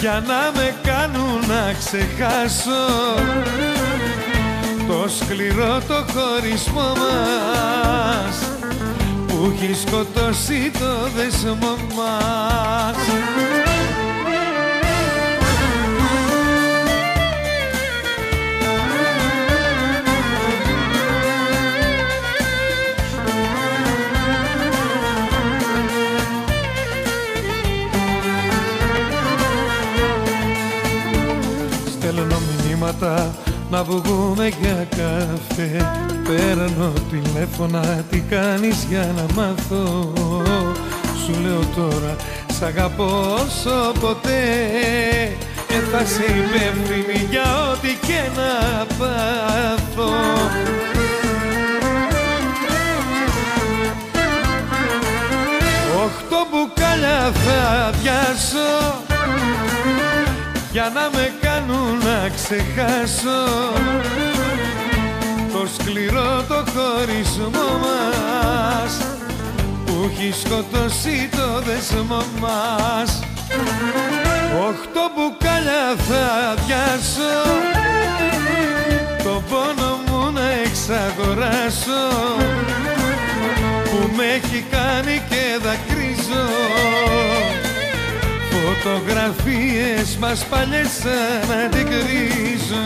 για να με κάνουν να ξεχάσω το σκληρό το χωρισμό μας που έχει σκοτώσει το δεσμό μας. Στέλνω μηνύματα να βγούμε για καφέ, παίρνω τηλέφωνα, τι κάνεις για να μάθω. Σου λέω τώρα, σ' αγαπώ όσο ποτέ και θα σε υπεύθυνη για ό,τι και να πάθω. Οχτώ μπουκάλια θα αδειάσω για να με κάνουν να ξεχάσω το σκληρό το χωρισμό μας που έχει σκοτώσει το δεσμό μας. Οχτώ μπουκάλια θα αδειάσω, το πόνο μου να εξαγοράσω που με έχει κάνει και δακρύζω. Φωτογραφίες μας παλιές σαν να την κρίζω.